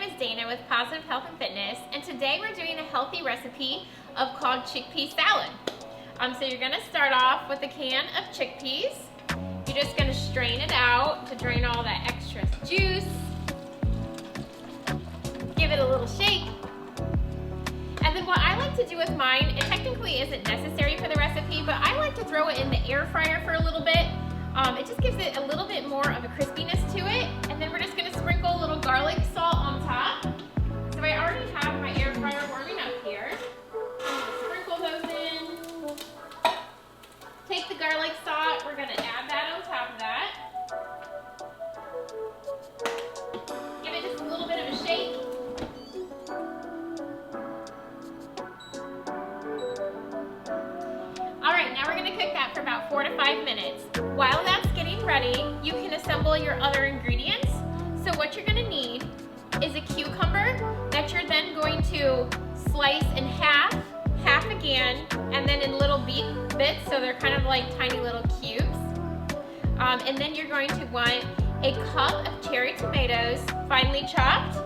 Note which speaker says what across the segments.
Speaker 1: name is Dana with Positive Health and Fitness, and today we're doing a healthy recipe called chickpea salad. So you're gonna start off with a can of chickpeas. You're just gonna strain it out to drain all that extra juice. Give it a little shake. And then what I like to do with mine, it technically isn't necessary for the recipe, but I like to throw it in the air fryer for a little bit. It just gives it a little bit more of a crispiness to it. And then we're just gonna sprinkle a little garlic salt on top. So I already have my air fryer warming up here. I'm gonna sprinkle those in. Take the garlic salt, we're gonna add that on top of that. Give it just a little bit of a shake. All right, now we're gonna cook that for about 4 to 5 minutes. While that's getting ready, you can assemble your other ingredients. So what you're gonna need is a cucumber that you're then going to slice in half again, and then in little bits, so they're kind of like tiny little cubes. And then you're going to want a cup of cherry tomatoes, finely chopped,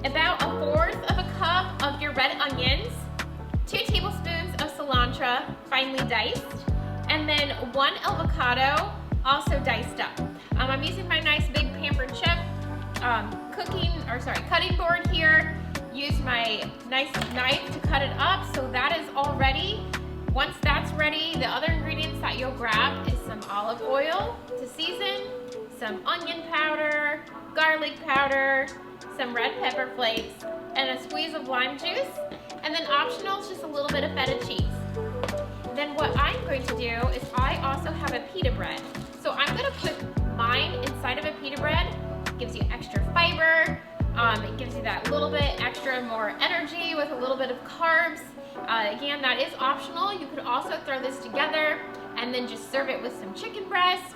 Speaker 1: about 1/4 of a cup of your red onions, 2 tablespoons of cilantro, finely diced, and then 1 avocado, also diced up. I'm using my nice big pampered chip cutting board here. Use my nice knife to cut it up, so that is all ready. Once that's ready, the other ingredients that you'll grab is some olive oil to season, some onion powder, garlic powder, some red pepper flakes, and a squeeze of lime juice. And then optional is just a little bit of feta cheese. Then what I'm going to do is I also have a pita bread. So I'm gonna put mine inside of a pita bread. It gives you extra fiber. It gives you that little bit extra more energy with a little bit of carbs. Again, that is optional. You could also throw this together and then just serve it with some chicken breast.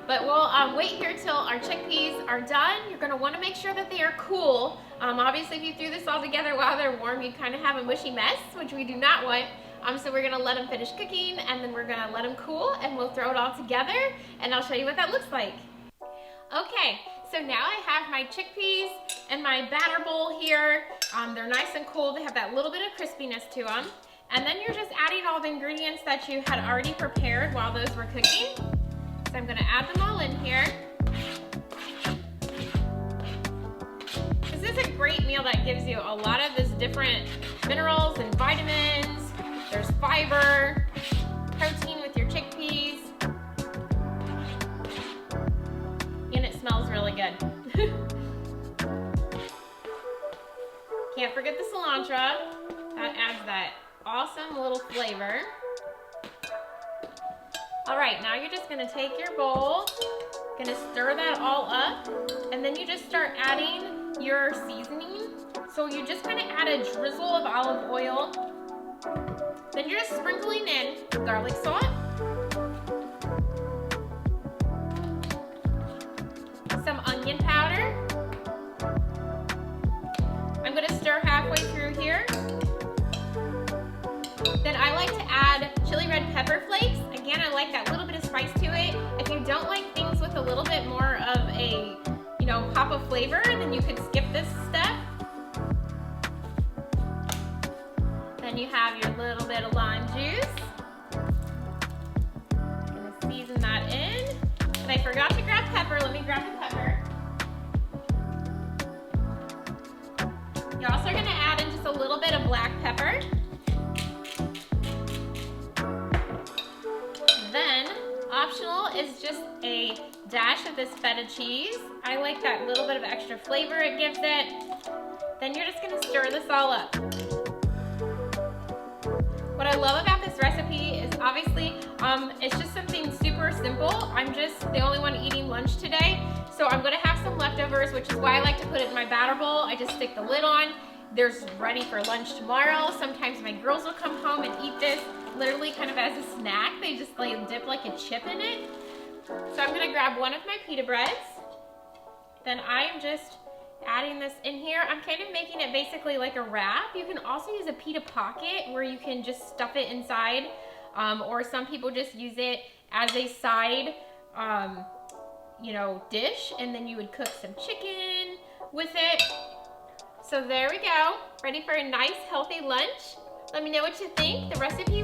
Speaker 1: But we'll wait here till our chickpeas are done. You're gonna wanna make sure that they are cool. Obviously, if you threw this all together while they're warm, you'd kind of have a mushy mess, which we do not want. So we're gonna let them finish cooking, and then we're gonna let them cool, and we'll throw it all together, and I'll show you what that looks like. Okay, so now I have my chickpeas in my batter bowl here. They're nice and cool. They have that little bit of crispiness to them. And then you're just adding all the ingredients that you had already prepared while those were cooking. So I'm gonna add them all in here. This is a great meal that gives you a lot of these different minerals and vitamins. There's fiber, protein with your chickpeas, and it smells really good. Can't forget the cilantro. That adds that awesome little flavor. All right, now you're just gonna take your bowl, gonna stir that all up, and then you just start adding your seasoning. So you just kind of add a drizzle of olive oil. Then you're just sprinkling in garlic salt, some onion powder. I'm gonna stir halfway through here. Then I like to add chili red pepper flakes. Again, I like that little bit of spice to it. If you don't like things with a little bit more of a, pop of flavor, then you could skip this step. Then you have your little bit of lime juice. Gonna season that in. And I forgot to grab pepper. Let me grab the pepper. You're also gonna add in just a little bit of black pepper. Then, optional is just a dash of this feta cheese. I like that little bit of extra flavor it gives it. Then you're just gonna stir this all up. What I love about this recipe is obviously, it's just something super simple. I'm just the only one eating lunch today. So I'm gonna have some leftovers, which is why I like to put it in my batter bowl. I just stick the lid on. There's ready for lunch tomorrow. Sometimes my girls will come home and eat this literally kind of as a snack. They just dip like a chip in it. So I'm gonna grab one of my pita breads. Then I am just adding this in here. I'm kind of making it basically like a wrap. You can also use a pita pocket where you can just stuff it inside, or some people just use it as a side, dish, and then you would cook some chicken with it. So there we go, ready for a nice healthy lunch. Let me know what you think. The recipe